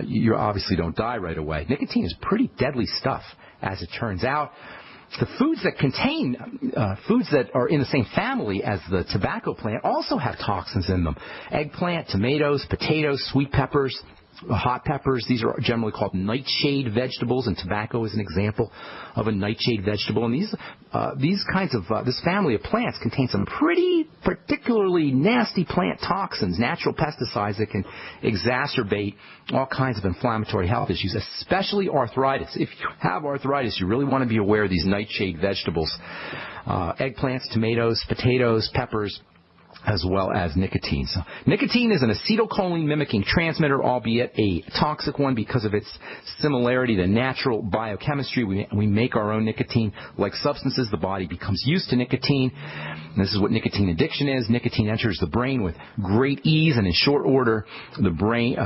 you obviously don't die right away. Nicotine is pretty deadly stuff, as it turns out. The foods that are in the same family as the tobacco plant also have toxins in them. Eggplant, tomatoes, potatoes, sweet peppers, hot peppers. These are generally called nightshade vegetables, and tobacco is an example of a nightshade vegetable. And this family of plants contain some pretty particularly nasty plant toxins, natural pesticides that can exacerbate all kinds of inflammatory health issues, especially arthritis. If you have arthritis, you really want to be aware of these nightshade vegetables. Eggplants, tomatoes, potatoes, peppers, as well as nicotine. So, nicotine is an acetylcholine-mimicking transmitter, albeit a toxic one because of its similarity to natural biochemistry. We make our own nicotine. Like substances, the body becomes used to nicotine. And this is what nicotine addiction is. Nicotine enters the brain with great ease, and in short order, the brain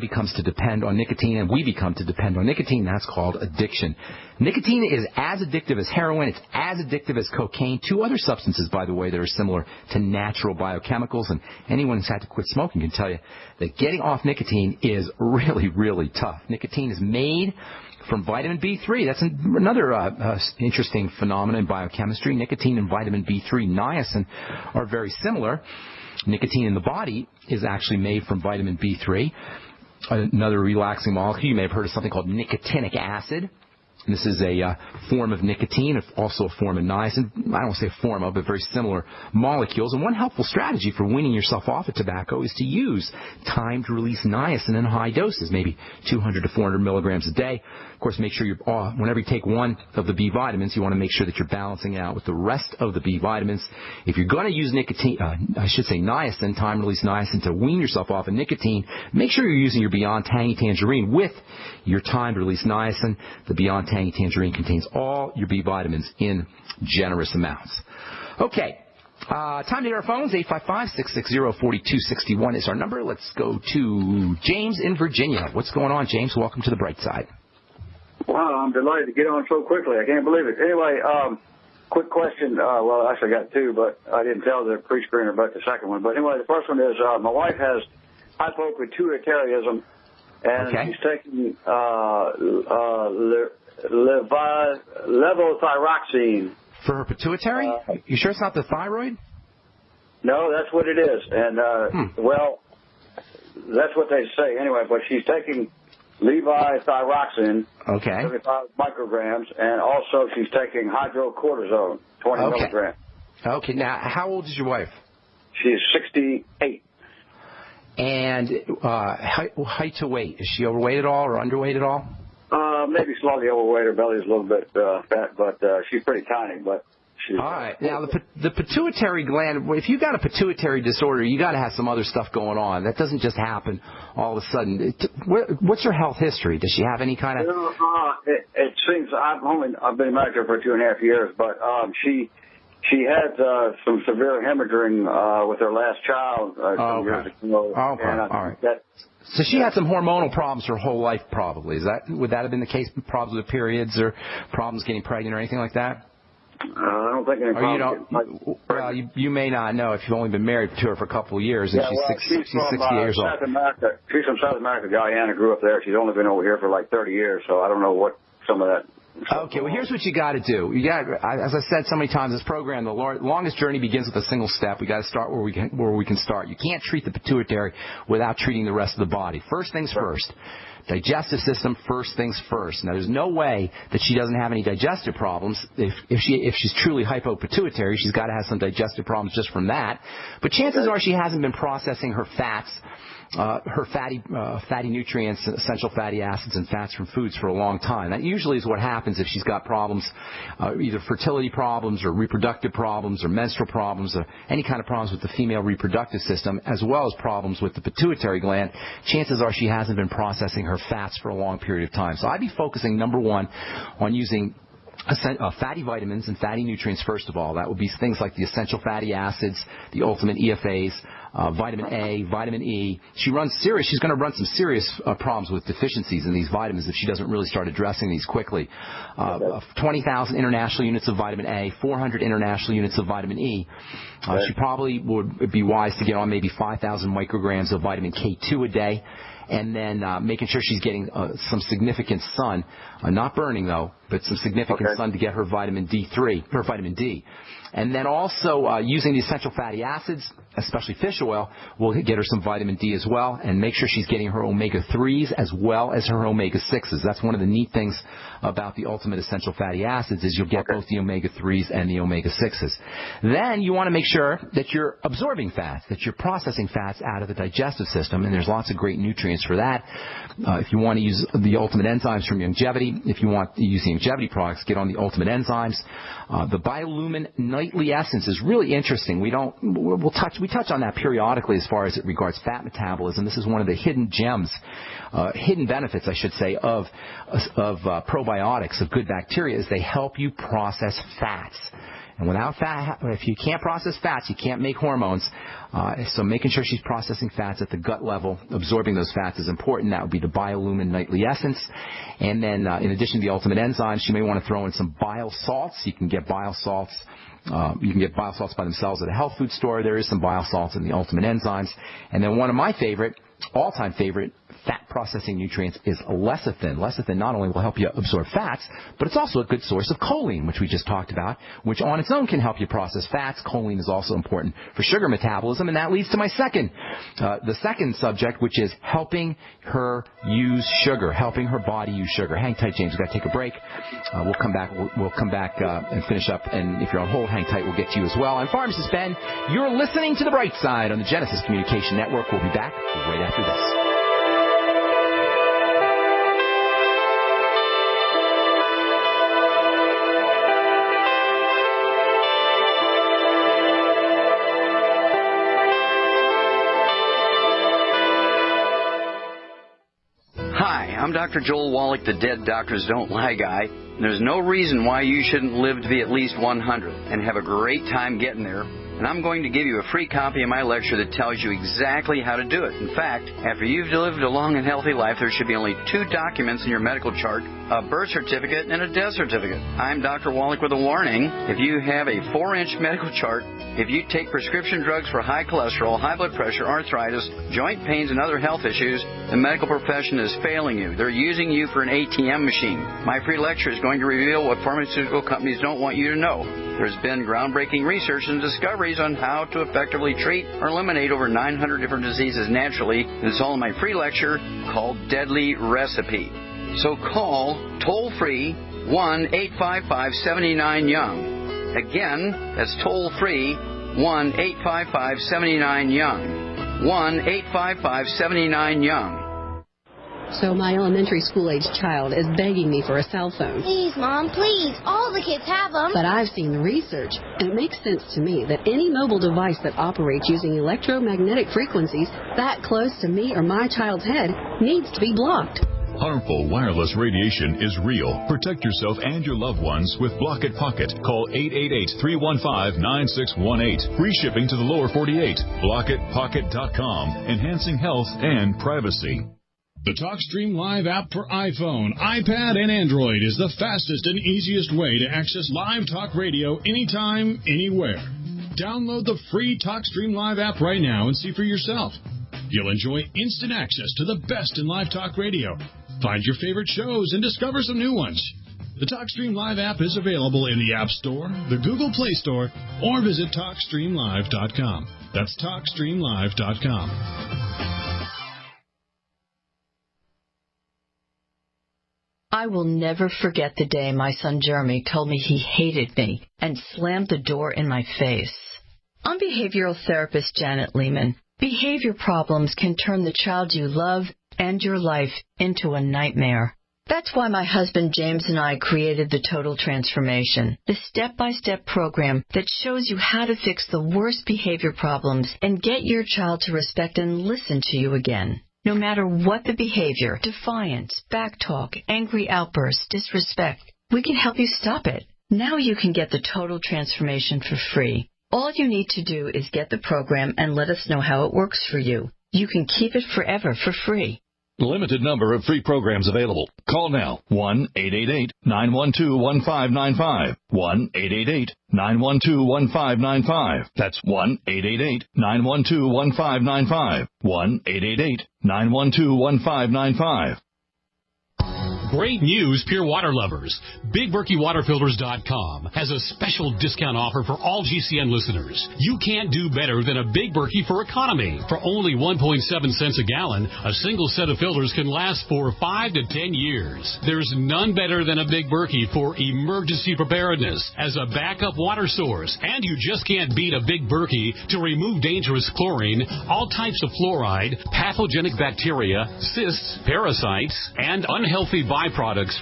becomes to depend on nicotine, and we become to depend on nicotine. That's called addiction. Nicotine is as addictive as heroin. It's as addictive as cocaine. Two other substances, by the way, that are similar to natural biochemicals, and anyone who's had to quit smoking can tell you that getting off nicotine is really, really tough. Nicotine is made from vitamin B3. That's another interesting phenomenon in biochemistry. Nicotine and vitamin B3, niacin, are very similar. Nicotine in the body is actually made from vitamin B3. Another relaxing molecule, you may have heard of something called nicotinic acid. This is a form of nicotine, also a form of niacin. I don't want to say a form of, but very similar molecules. And one helpful strategy for weaning yourself off of tobacco is to use timed-release niacin in high doses, maybe 200 to 400 milligrams a day. Of course, make sure whenever you take one of the B vitamins, you want to make sure that you're balancing it out with the rest of the B vitamins. If you're going to use niacin, time-release niacin, to wean yourself off of nicotine, make sure you're using your Beyond Tangy Tangerine with your time-release niacin. The Beyond Tangy Tangerine contains all your B vitamins in generous amounts. Okay, time to hit our phones. 855-660-4261 is our number. Let's go to James in Virginia. What's going on, James? Welcome to the Brightside. Wow, I'm delighted to get on so quickly. I can't believe it. Anyway, quick question. Well, actually I got two, but I didn't tell the pre-screener about the second one. But anyway, the first one is my wife has hypopituitarism, and she's taking levothyroxine. For her pituitary? You sure it's not the thyroid? No, that's what it is. And, well, that's what they say anyway. But she's taking levothyroxine, 35 micrograms, and also she's taking hydrocortisone, 20 milligrams. Okay, now, how old is your wife? She's 68. And height to weight, is she overweight at all or underweight at all? Maybe slightly overweight. Her belly's a little bit fat, but she's pretty tiny. But she's all right. Now, the pituitary gland, if you've got a pituitary disorder, you got to have some other stuff going on. That doesn't just happen all of a sudden. What's her health history? Does she have any kind of... It seems I've been married to her for 2.5 years, but she had some severe hemorrhaging with her last child some years ago. All right. So she had some hormonal problems her whole life, probably. Would that have been the case? Problems with periods or problems getting pregnant or anything like that? I don't think any problems. Well, you may not know if you've only been married to her for a couple of years, and she's 60 years old. South America. She's from South America, Guyana, grew up there. She's only been over here for like 30 years, so I don't know what some of that... Okay, well, here's what you got to do. As I said so many times, this program, the longest journey begins with a single step. We got to start where we can start. You can't treat the pituitary without treating the rest of the body. First things first. Digestive system, first things first. Now, there's no way that she doesn't have any digestive problems. If she's truly hypopituitary, she's got to have some digestive problems just from that. But chances are she hasn't been processing her fats, her fatty nutrients, essential fatty acids, and fats from foods for a long time. That usually is what happens if she's got problems, either fertility problems or reproductive problems or menstrual problems or any kind of problems with the female reproductive system, as well as problems with the pituitary gland. Chances are she hasn't been processing her fats for a long period of time. So I'd be focusing, number one, on using fatty vitamins and fatty nutrients first of all. That would be things like the essential fatty acids, the ultimate EFAs, vitamin A, vitamin E. She's going to run some serious problems with deficiencies in these vitamins if she doesn't really start addressing these quickly. 20,000 international units of vitamin A, 400 international units of vitamin E. She probably would be wise to get on maybe 5,000 micrograms of vitamin K2 a day. and then making sure she's getting some significant sun, not burning though, but some significant sun to get her vitamin D3 or vitamin D. And then also using the essential fatty acids, especially fish oil, will get her some vitamin D as well, and make sure she's getting her omega-3s as well as her omega-6s. That's one of the neat things about the Ultimate Essential Fatty Acids is you'll get both the omega-3s and the omega-6s. Then you want to make sure that you're absorbing fats, that you're processing fats out of the digestive system, and there's lots of great nutrients for that. If you want to use the Ultimate Enzymes from Longevity, if you want to use the Longevity products, get on the Ultimate Enzymes. The Biolumin Nightly Essence is really interesting. We touch on that periodically as far as it regards fat metabolism. This is one of the hidden gems, hidden benefits, I should say, of probiotics, of good bacteria, is they help you process fats. And without fat, if you can't process fats, you can't make hormones. So making sure she's processing fats at the gut level, absorbing those fats is important. That would be the Biolumin Nightly Essence. And then in addition to the Ultimate Enzymes, she may want to throw in some bile salts. You can get bile salts. You can get bile salts by themselves at a health food store. There is some bile salts in the Ultimate Enzymes. And then one of my all-time favorite fat processing nutrients is lecithin. Lecithin not only will help you absorb fats, but it's also a good source of choline, which we just talked about, which on its own can help you process fats. Choline is also important for sugar metabolism, and that leads to my the second subject, which is helping her use sugar, helping her body use sugar. Hang tight, James. We've got to take a break. We'll come back. We'll come back and finish up, and if you're on hold, hang tight. We'll get to you as well. I'm Pharmacist Ben. You're listening to The Brightside on the Genesis Communication Network. We'll be back right after this. I'm Dr. Joel Wallach, the Dead Doctors Don't Lie guy. There's no reason why you shouldn't live to be at least 100 and have a great time getting there. And I'm going to give you a free copy of my lecture that tells you exactly how to do it. In fact, after you've lived a long and healthy life, there should be only 2 documents in your medical chart, a birth certificate and a death certificate. I'm Dr. Wallach with a warning. If you have a 4-inch medical chart, if you take prescription drugs for high cholesterol, high blood pressure, arthritis, joint pains, and other health issues, the medical profession is failing you. They're using you for an ATM machine. My free lecture is going to reveal what pharmaceutical companies don't want you to know. There's been groundbreaking research and discoveries on how to effectively treat or eliminate over 900 different diseases naturally. It's all in my free lecture called Deadly Recipe. So call toll-free 1-855-79-YOUNG. Again, that's toll-free 1-855-79-YOUNG. 1-855-79-YOUNG. So my elementary school-age child is begging me for a cell phone. Please, Mom, please. All the kids have them. But I've seen the research, and it makes sense to me that any mobile device that operates using electromagnetic frequencies that close to me or my child's head needs to be blocked. Harmful wireless radiation is real. Protect yourself and your loved ones with Block It Pocket. Call 888-315-9618. Free shipping to the lower 48. BlockItPocket.com. Enhancing health and privacy. The TalkStream Live app for iPhone, iPad, and Android is the fastest and easiest way to access live talk radio anytime, anywhere. Download the free TalkStream Live app right now and see for yourself. You'll enjoy instant access to the best in live talk radio. Find your favorite shows and discover some new ones. The TalkStream Live app is available in the App Store, the Google Play Store, or visit TalkStreamLive.com. That's TalkStreamLive.com. I will never forget the day my son Jeremy told me he hated me and slammed the door in my face. I'm behavioral therapist Janet Lehman. Behavior problems can turn the child you love and your life into a nightmare. That's why my husband James and I created the Total Transformation, the step-by-step program that shows you how to fix the worst behavior problems and get your child to respect and listen to you again. No matter what the behavior, defiance, backtalk, angry outbursts, disrespect, we can help you stop it. Now you can get the Total Transformation for free. All you need to do is get the program and let us know how it works for you. You can keep it forever for free. Limited number of free programs available. Call now. 1-888-912-1595. 1-888-912-1595. That's 1-888-912-1595. 1-888-912-1595. Great news, pure water lovers. BigBerkeyWaterFilters.com has a special discount offer for all GCN listeners. You can't do better than a Big Berkey for economy. For only 1.7 cents a gallon, a single set of filters can last for 5 to 10 years. There's none better than a Big Berkey for emergency preparedness as a backup water source. And you just can't beat a Big Berkey to remove dangerous chlorine, all types of fluoride, pathogenic bacteria, cysts, parasites, and unhealthy byproducts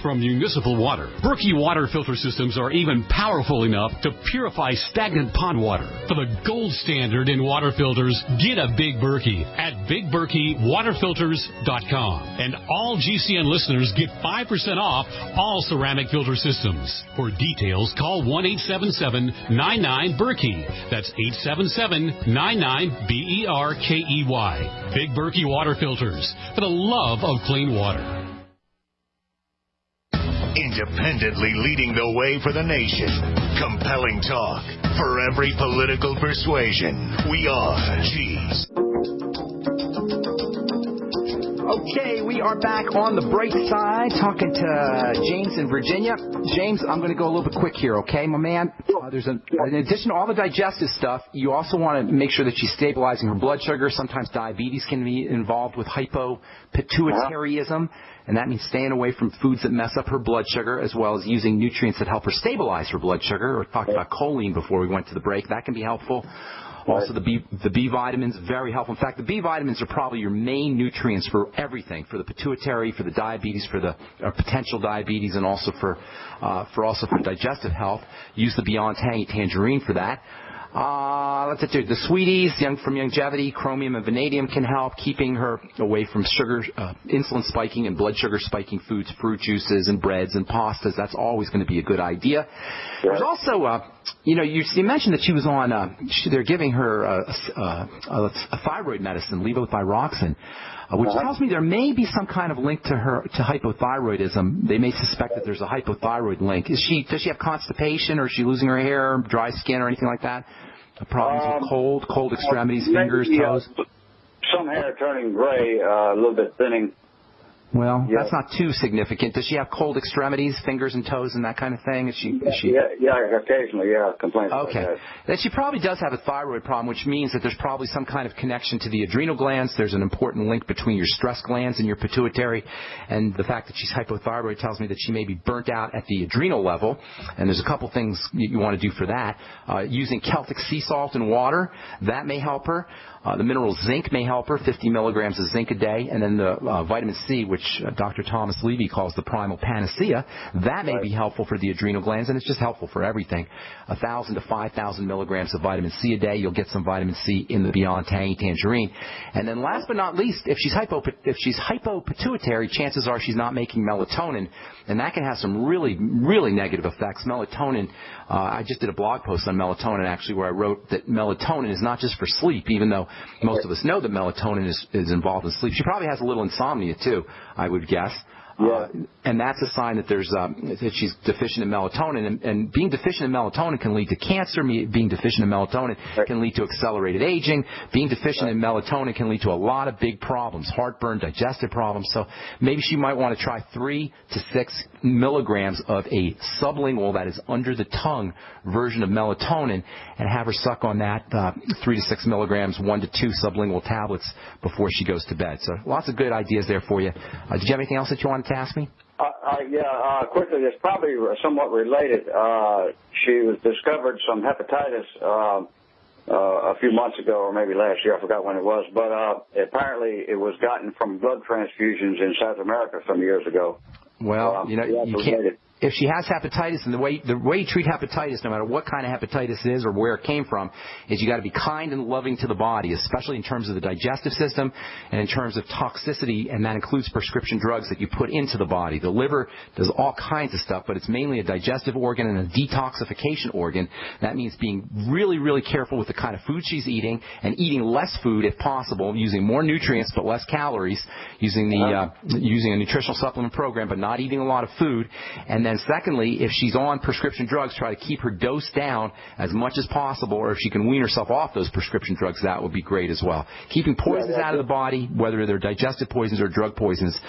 from municipal water. Berkey water filter systems are even powerful enough to purify stagnant pond water. For the gold standard in water filters, get a Big Berkey at BigBerkeyWaterFilters.com. And all GCN listeners get 5% off all ceramic filter systems. For details, call 1-877-99-BERKEY. That's 877-99-BERKEY. Big Berkey Water Filters, for the love of clean water. Independently leading the way for the nation. Compelling talk for every political persuasion. We are G's. Okay, we are back on the Brightside talking to James in Virginia. James, I'm going to go a little bit quick here, okay, my man? In addition to all the digestive stuff, you also want to make sure that she's stabilizing her blood sugar. Sometimes diabetes can be involved with hypopituitarism, and that means staying away from foods that mess up her blood sugar, as well as using nutrients that help her stabilize her blood sugar. We talked about choline before we went to the break. That can be helpful. Also, the B vitamins, very helpful. In fact, the B vitamins are probably your main nutrients for everything, for the pituitary, for the diabetes, for the potential diabetes, and also for digestive health. Use the Beyond Tangy Tangerine for that. Let's do the sweeties, from Youngevity, chromium and vanadium can help, keeping her away from sugar, insulin spiking and blood sugar spiking foods, fruit juices and breads and pastas. That's always going to be a good idea. There's also, you mentioned that she was on, they're giving her a thyroid medicine, levothyroxine, which tells me there may be some kind of link to hypothyroidism. They may suspect that there's a hypothyroid link. Does she have constipation, or is she losing her hair, dry skin, or anything like that? Problems with cold extremities, fingers, toes? Some hair turning gray, a little bit thinning. Well, that's not too significant. Does she have cold extremities, fingers and toes, and that kind of thing? Is she? Yeah, occasionally, complaints. Okay. Then she probably does have a thyroid problem, which means that there's probably some kind of connection to the adrenal glands. There's an important link between your stress glands and your pituitary, and the fact that she's hypothyroid tells me that she may be burnt out at the adrenal level. And there's a couple things you want to do for that. Using Celtic sea salt and water, that may help her. The mineral zinc may help her, 50 milligrams of zinc a day, and then the vitamin C, which Dr. Thomas Levy calls the primal panacea, that may be helpful for the adrenal glands, and it's just helpful for everything. 1,000 to 5,000 milligrams of vitamin C a day. You'll get some vitamin C in the Beyond Tangy Tangerine. And then last but not least, if she's hypopituitary, chances are she's not making melatonin, and that can have some really, really negative effects. Melatonin, I just did a blog post on melatonin, actually, where I wrote that melatonin is not just for sleep, even though most of us know that melatonin is involved in sleep. She probably has a little insomnia, too, I would guess. Yeah. And that's a sign that that she's deficient in melatonin. And being deficient in melatonin can lead to cancer. Being deficient in melatonin can lead to accelerated aging. Being deficient in melatonin can lead to a lot of big problems, heartburn, digestive problems. So maybe she might want to try 3 to 6 milligrams of a sublingual, that is under the tongue, version of melatonin, and have her suck on that 3 to 6 milligrams, 1 to 2 sublingual tablets before she goes to bed. So lots of good ideas there for you. Did you have anything else that you wanted to ask me? Quickly, it's probably somewhat related. She was discovered some hepatitis a few months ago, or maybe last year. I forgot when it was. But apparently it was gotten from blood transfusions in South America some years ago. Well, you if she has hepatitis, and the way you treat hepatitis, no matter what kind of hepatitis it is or where it came from, is you got to be kind and loving to the body, especially in terms of the digestive system and in terms of toxicity, and that includes prescription drugs that you put into the body. The liver does all kinds of stuff, but it's mainly a digestive organ and a detoxification organ. That means being really, really careful with the kind of food she's eating and eating less food if possible, using more nutrients but less calories, using a nutritional supplement program but not eating a lot of food. And then secondly, if she's on prescription drugs, try to keep her dose down as much as possible, or if she can wean herself off those prescription drugs, that would be great as well. Keeping poisons out of the body, whether they're digestive poisons or drug poisons,